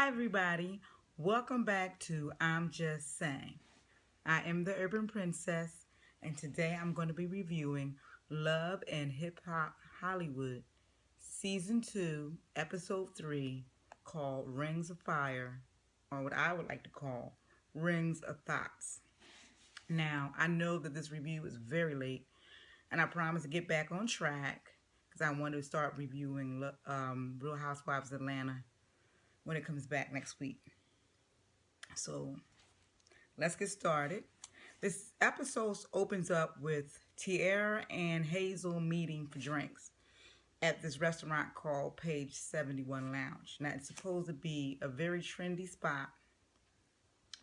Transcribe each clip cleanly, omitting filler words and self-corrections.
Hi, everybody. Welcome back to I'm Just Saying. I am the Urban Princess, and today I'm going to be reviewing Love and Hip Hop Hollywood, Season 2, Episode 3, called Rings of Fire, or what I would like to call Rings of Thoughts. Now, I know that this review is very late, and I promise to get back on track because I want to start reviewing Real Housewives of Atlanta when it comes back next week. So let's get started. This episode opens up with Tierra and Hazel meeting for drinks at this restaurant called Page 71 Lounge. Now, it's supposed to be a very trendy spot,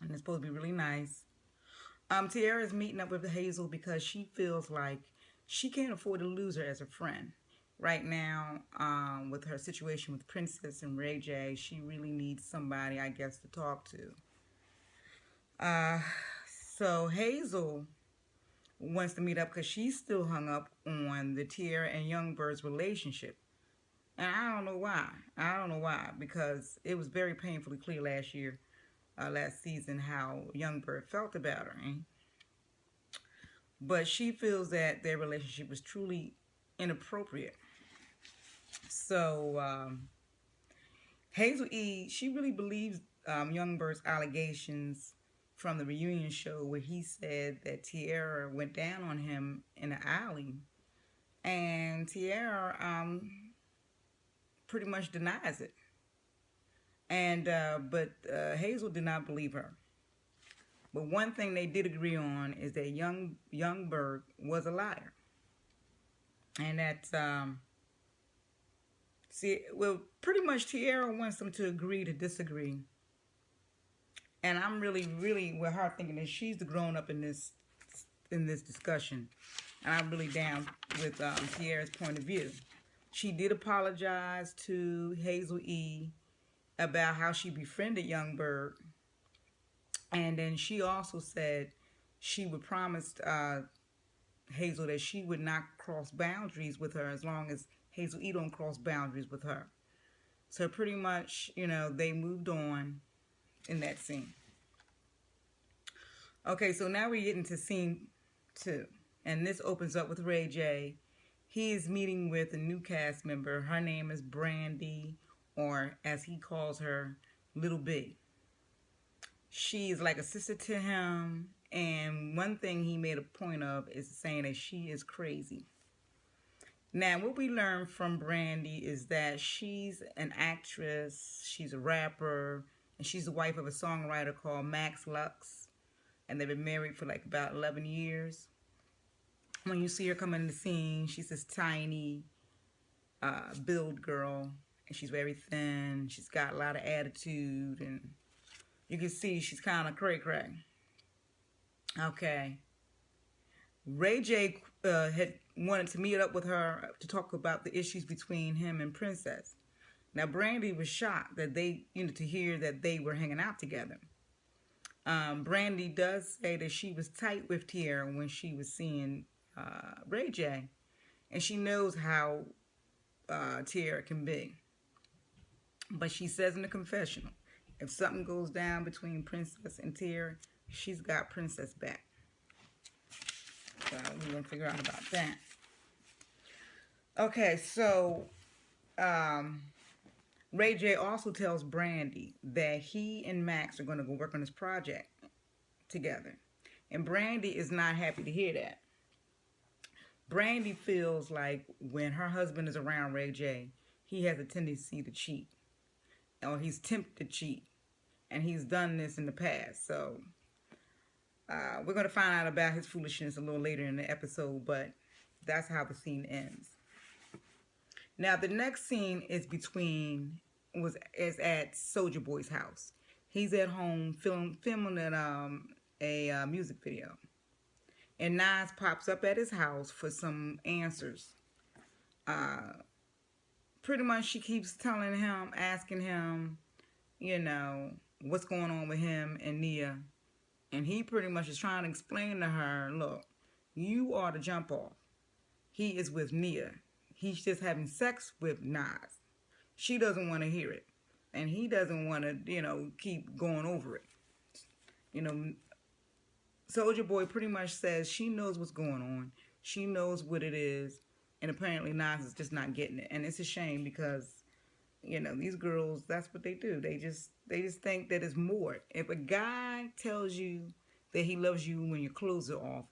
and it's supposed to be really nice. Tierra is meeting up with Hazel because she feels like she can't afford to lose her as a friend. Right now, with her situation with Princess and Ray J, she really needs somebody, I guess, to talk to. Uh, so Hazel wants to meet up because she's still hung up on the Tierra and Youngbird's relationship. And I don't know why. I don't know why. Because it was very painfully clear last season, how Youngbird felt about her. Eh? But she feels that their relationship was truly inappropriate. So Hazel E, she really believes Youngbird's allegations from the reunion show where he said that Tierra went down on him in the alley. And Tierra pretty much denies it. And but Hazel did not believe her. But one thing they did agree on is that Youngberg was a liar, and that's pretty much Tierra wants them to agree to disagree. And I'm really with her thinking that she's the grown up in this discussion, and I'm really down with Tierra's point of view. She did apologize to Hazel E about how she befriended Youngberg, and then she also said she would promise Hazel that she would not cross boundaries with her as long as Hazel E don't cross boundaries with her. So pretty much, they moved on in that scene. Okay, so now we get into scene 2. And this opens up with Ray J. He is meeting with a new cast member. Her name is Brandy, or as he calls her, Little B. She is like a sister to him, and one thing he made a point of is saying that she is crazy. Now, what we learned from Brandy is that she's an actress, she's a rapper, and she's the wife of a songwriter called Max Lux, and they've been married for like about 11 years. When you see her come in the scene, she's this tiny build girl, and she's very thin. She's got a lot of attitude, and you can see she's kind of cray-cray. Okay. Ray J had wanted to meet up with her to talk about the issues between him and Princess. Now, Brandy was shocked that to hear that they were hanging out together. Brandy does say that she was tight with Tierra when she was seeing Ray J, and she knows how Tierra can be. But she says in the confessional, if something goes down between Princess and Tierra, she's got Princess back. So we're going to figure out about that. Okay, so Ray J also tells Brandy that he and Max are going to go work on this project together. And Brandy is not happy to hear that. Brandy feels like when her husband is around Ray J, he has a tendency to cheat. Or he's tempted to cheat. And he's done this in the past. So we're going to find out about his foolishness a little later in the episode, but that's how the scene ends. Now, the next scene is at Soldier Boy's house. He's at home filming a music video. And Nas pops up at his house for some answers. Pretty much she keeps asking him, what's going on with him and Nia. And he pretty much is trying to explain to her, look, you are the jump off. He is with Nia. He's just having sex with Nas. She doesn't want to hear it. and he doesn't want to, keep going over it. You know, Soldier Boy pretty much says she knows what's going on. She knows what it is, and apparently Nas is just not getting it. And it's a shame because these girls, that's what they do. They just think that it's more. If a guy tells you that he loves you when your clothes are off,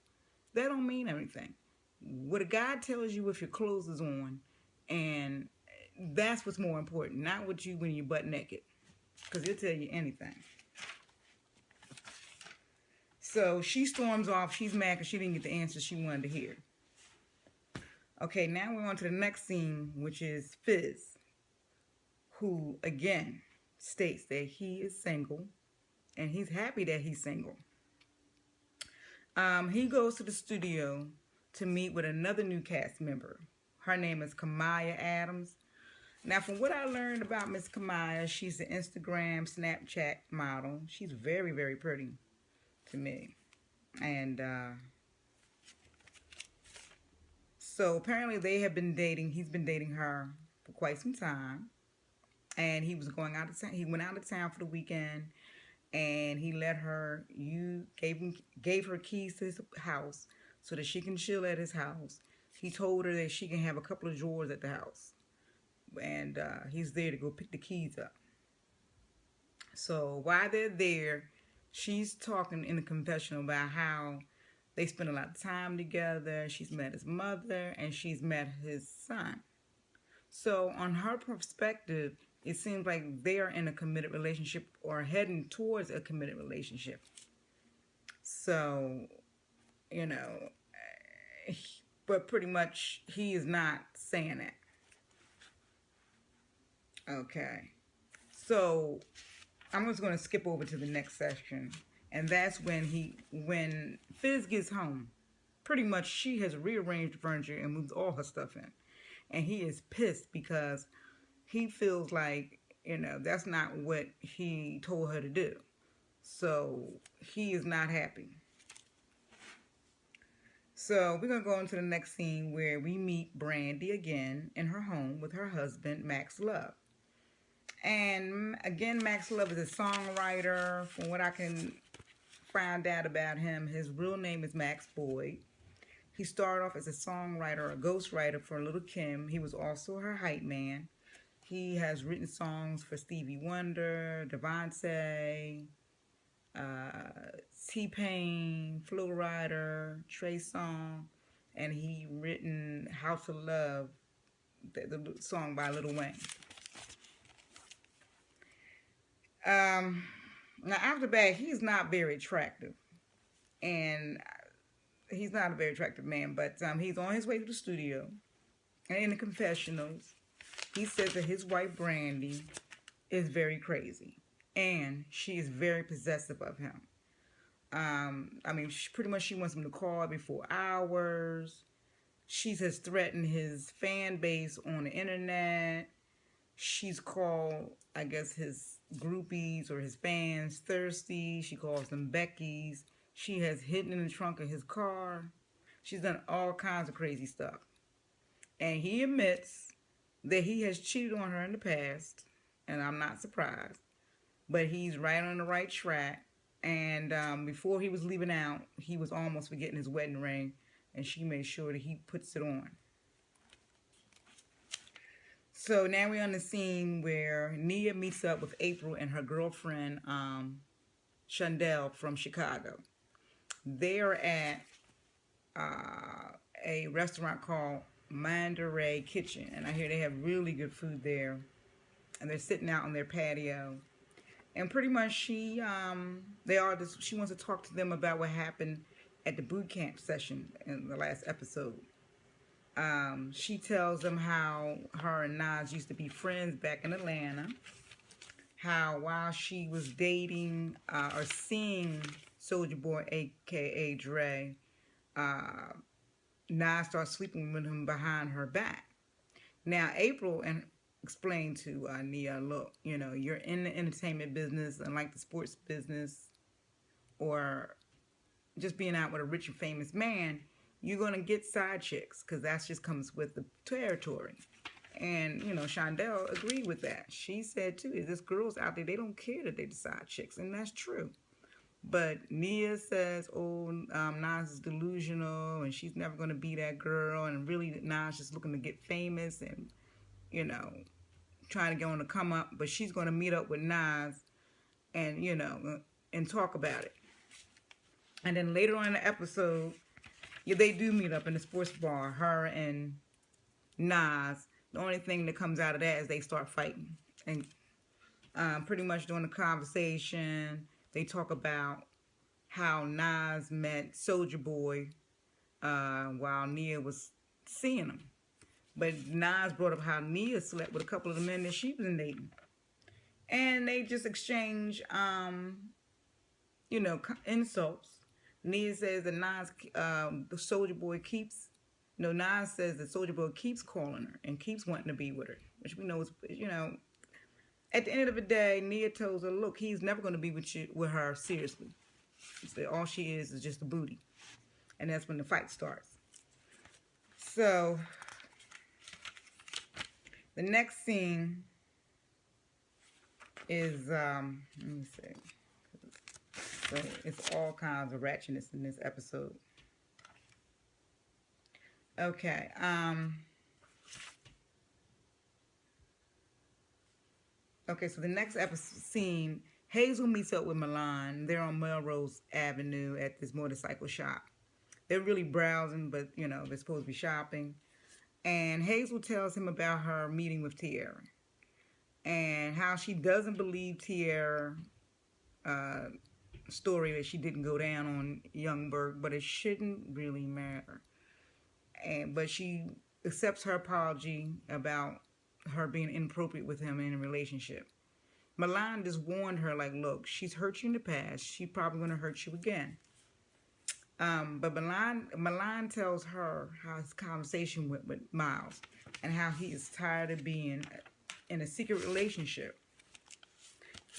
that don't mean anything. What a guy tells you if your clothes is on, and that's what's more important, not what you when you're butt naked, because he'll tell you anything. So she storms off. She's mad because she didn't get the answer she wanted to hear. Okay, now we're on to the next scene, which is Fizz, who again states that he is single and he's happy that he's single. He goes to the studio to meet with another new cast member. Her name is Kamaya Adams. Now, from what I learned about Miss Kamaya, she's an Instagram, Snapchat model. She's very, very pretty to me. And so apparently they have been dating. He's been dating her for quite some time. And he was going out of town. He went out of town for the weekend, and he let her. Gave her keys to his house so that she can chill at his house. He told her that she can have a couple of drawers at the house, and he's there to go pick the keys up. So while they're there, she's talking in the confessional about how they spend a lot of time together. She's met his mother, and she's met his son. So on her perspective, it seems like they are in a committed relationship or heading towards a committed relationship. So, but pretty much he is not saying that. Okay. So I'm just going to skip over to the next section. And that's when Fizz gets home. Pretty much she has rearranged furniture and moved all her stuff in. And he is pissed because he feels like, that's not what he told her to do. So he is not happy. So we're going to go into the next scene where we meet Brandy again in her home with her husband, Max Love. And again, Max Love is a songwriter. From what I can find out about him, his real name is Max Boyd. He started off as a songwriter, a ghostwriter for Little Kim. He was also her hype man. He has written songs for Stevie Wonder, Devontae, T-Pain, Flo Rida, Trey Songz, and he written House of Love, the song by Lil Wayne. Now after that, he's not very attractive, and he's not a very attractive man, but he's on his way to the studio, and in the confessionals, he says that his wife Brandy is very crazy, and she is very possessive of him. Pretty much she wants him to call every 4 hours. She has threatened his fan base on the internet. She's called, I guess, his groupies or his fans thirsty. She calls them Becky's. She has hidden in the trunk of his car. She's done all kinds of crazy stuff. And he admits that he has cheated on her in the past, and I'm not surprised. But he's right on the right track. And before he was leaving out, he was almost forgetting his wedding ring, and she made sure that he puts it on. So now we're on the scene where Nia meets up with April and her girlfriend, Shondell from Chicago. They're at a restaurant called Mandaray Kitchen, and I hear they have really good food there. And they're sitting out on their patio, and pretty much she wants to talk to them about what happened at the boot camp session in the last episode. She tells them how her and Nas used to be friends back in Atlanta. How while she was dating or seeing Soulja Boy, a.k.a. Dre, Nas started sleeping with him behind her back. Now, April explained to Nia, look, you're in the entertainment business and like the sports business or just being out with a rich and famous man, you're going to get side chicks because that just comes with the territory. And, Shondell agreed with that. She said, too, is this girls out there, they don't care that they decide chicks. And that's true. But Nia says, oh, Nas is delusional and she's never going to be that girl. And really, Nas just looking to get famous and, you know, trying to get on the come up. But she's going to meet up with Nas and, and talk about it. And then later on in the episode, yeah, they do meet up in the sports bar, her and Nas. The only thing that comes out of that is they start fighting. And pretty much during the conversation, they talk about how Nas met Soulja Boy while Nia was seeing him. But Nas brought up how Nia slept with a couple of the men that she was dating. And they just exchange, insults. Nia says that the Soulja Boy keeps, Nas says that Soulja Boy keeps calling her and keeps wanting to be with her. Which we know is, at the end of the day, Nia tells her, look, he's never going to be with her seriously. So all she is just a booty. And that's when the fight starts. So, the next scene is, let me see. So, it's all kinds of ratchetness in this episode. Okay, okay, so the next episode scene, Hazel meets up with Milan. They're on Melrose Avenue at this motorcycle shop. They're really browsing, but, they're supposed to be shopping. And Hazel tells him about her meeting with Tierra. And how she doesn't believe Tierra's story that she didn't go down on Youngberg, but it shouldn't really matter. But she accepts her apology about her being inappropriate with him in a relationship. Milan just warned her, like, look, she's hurt you in the past. She's probably going to hurt you again. But Milan tells her how his conversation went with Miles and how he is tired of being in a secret relationship.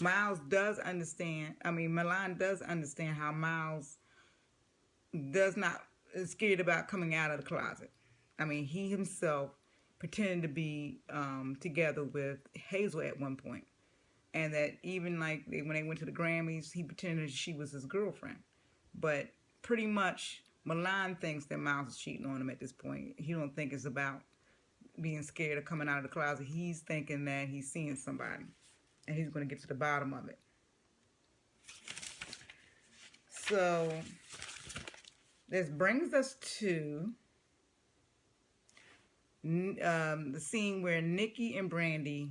Milan does understand how Miles is scared about coming out of the closet. I mean, he himself pretended to be together with Hazel at one point. And that even like when they went to the Grammys, he pretended she was his girlfriend. But pretty much Milan thinks that Miles is cheating on him at this point. He don't think it's about being scared of coming out of the closet. He's thinking that he's seeing somebody. And he's going to get to the bottom of it. So, this brings us to the scene where Nikki and Brandy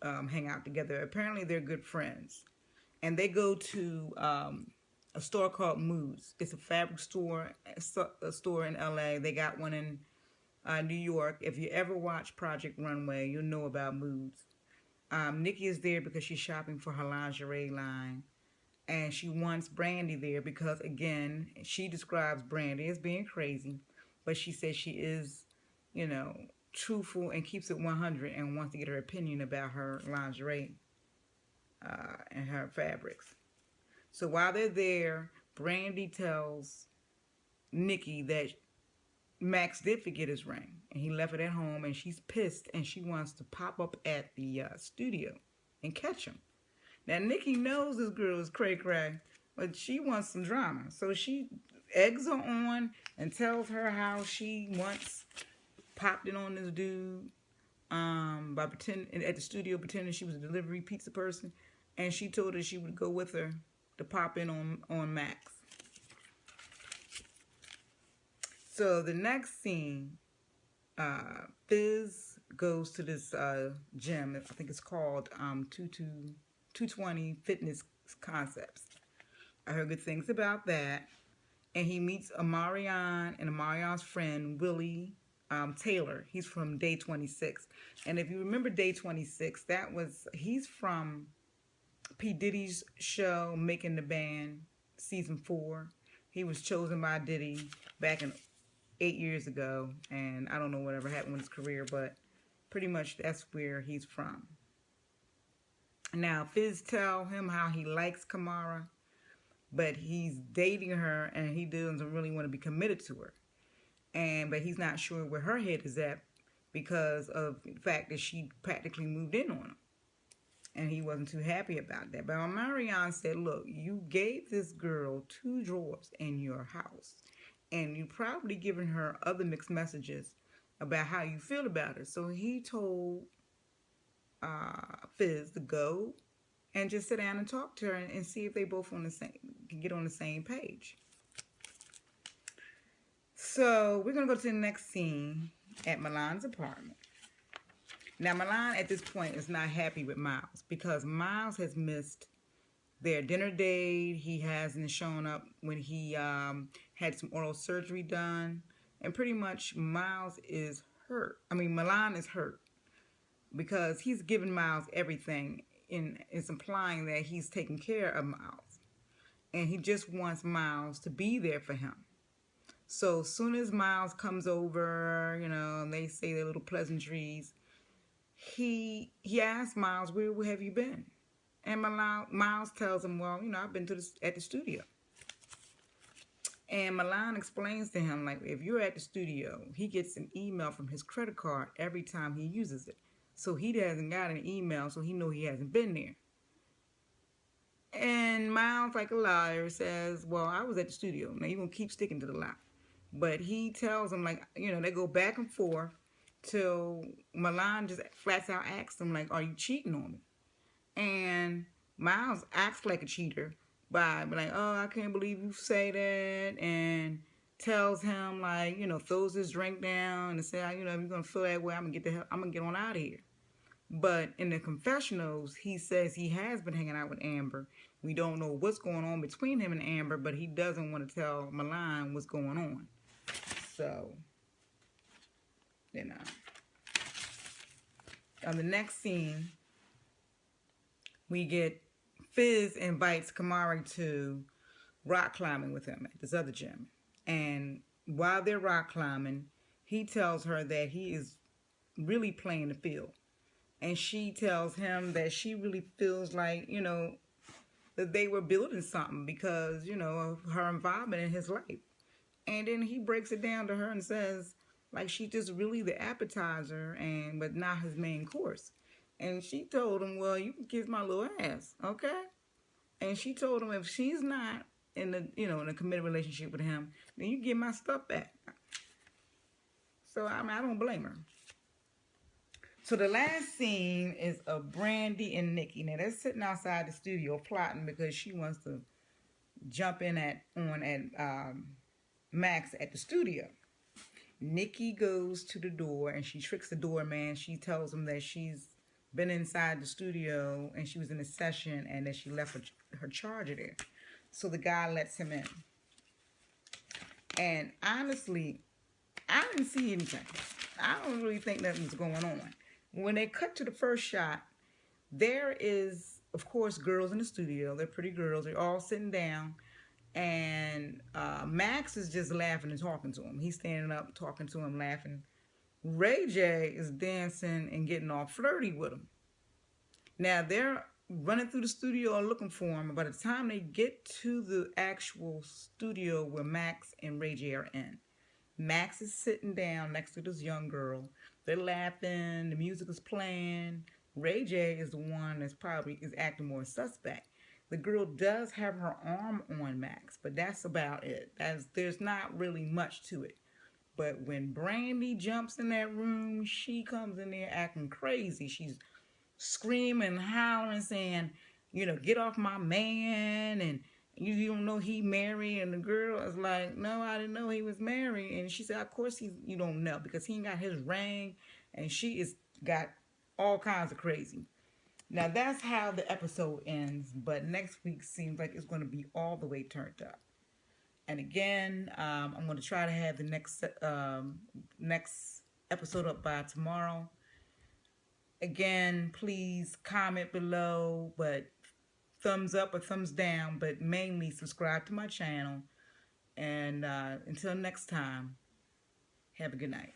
hang out together. Apparently, they're good friends. And they go to a store called Moods. It's a fabric store, a store in LA. They got one in New York. If you ever watch Project Runway, you'll know about Moods. Nikki is there because she's shopping for her lingerie line. And she wants Brandy there because, again, she describes Brandy as being crazy. But she says she is, truthful and keeps it 100 and wants to get her opinion about her lingerie and her fabrics. So while they're there, Brandy tells Nikki that Max did forget his ring and he left it at home, and she's pissed and she wants to pop up at the studio and catch him. Now Nikki knows this girl is cray-cray, but she wants some drama. So she eggs her on and tells her how she once popped in on this dude by pretending at the studio, pretending she was a delivery pizza person, and she told her she would go with her to pop in on Max. So the next scene, Fizz goes to this gym. I think it's called 220 Fitness Concepts. I heard good things about that. And he meets Amarion and Amarion's friend, Willie Taylor. He's from Day 26. And if you remember Day 26, he's from P. Diddy's show, Making the Band, Season 4. He was chosen by Diddy back in 8 years ago. And I don't know whatever happened with his career, but pretty much that's where he's from. Now, Fizz tell him how he likes Kamara, but he's dating her and he doesn't really want to be committed to her. But he's not sure where her head is at because of the fact that she practically moved in on him. And he wasn't too happy about that. But Omarion said, look, you gave this girl 2 drawers in your house. And you probably given her other mixed messages about how you feel about her. So he told Fizz to go and just sit down and talk to her and see if they both on the same can get on the same page. So we're gonna go to the next scene at Milan's apartment. Now Milan at this point is not happy with Miles because Miles has missed their dinner date. He hasn't shown up when he had some oral surgery done, and pretty much Miles is hurt. I mean Milan is hurt because he's given Miles everything. It's implying that he's taking care of Miles, and he just wants Miles to be there for him. So as soon as Miles comes over, and they say their little pleasantries, he asks Miles, where have you been? And Miles tells him, well, I've been at the studio. And Milan explains to him, like, if you're at the studio, he gets an email from his credit card every time he uses it. So he hasn't got an email, so he know he hasn't been there. And Miles, like a liar, says, well, I was at the studio. Now, you're going to keep sticking to the lie. But he tells him, like, they go back and forth till Milan just flat out asks him, like, are you cheating on me? And Miles acts like a cheater by like, oh, I can't believe you say that, and tells him, like, throws his drink down and say, if you're gonna feel that way, I'm gonna get on out of here. But in the confessionals, he says he has been hanging out with Amber. We don't know what's going on between him and Amber, but he doesn't want to tell Milan what's going on. So, on the next scene, we get Fizz invites Kamari to rock climbing with him at this other gym. And while they're rock climbing, he tells her that he is really playing the field. And she tells him that she really feels like, that they were building something because, of her involvement in his life. And then he breaks it down to her and says, like, she's just really the appetizer but not his main course. And she told him, well, you can kiss my little ass, okay? And she told him if she's not in a committed relationship with him, then you get my stuff back. So, I don't blame her. So the last scene is of Brandy and Nikki. Now they're sitting outside the studio plotting because she wants to jump in at Max at the studio. Nikki goes to the door and she tricks the doorman. She tells him that she's been inside the studio and she was in a session and that she left her charger there. So the guy lets him in. And honestly, I didn't see anything. I don't really think nothing was going on. When they cut to the first shot, there is, of course, girls in the studio. They're pretty girls. They're all sitting down. And Max is just laughing and talking to him. He's standing up, talking to him, laughing. Ray J is dancing and getting all flirty with him. Now, they're running through the studio looking for him. And by the time they get to the actual studio where Max and Ray J are in, Max is sitting down next to this young girl. They're laughing. The music is playing. Ray J is the one that's probably is acting more suspect. The girl does have her arm on Max, but that's about it. There's not really much to it. But when Brandy jumps in that room, she comes in there acting crazy. She's screaming, hollering, saying, get off my man, and you don't know he married. And the girl is like, no, I didn't know he was married. And she said, of course you don't know because he ain't got his ring. And she is got all kinds of crazy. Now that's how the episode ends, but next week seems like it's going to be all the way turned up. And again, I'm going to try to have the next episode up by tomorrow. Again, please comment below, but thumbs up or thumbs down, but mainly subscribe to my channel. And until next time, have a good night.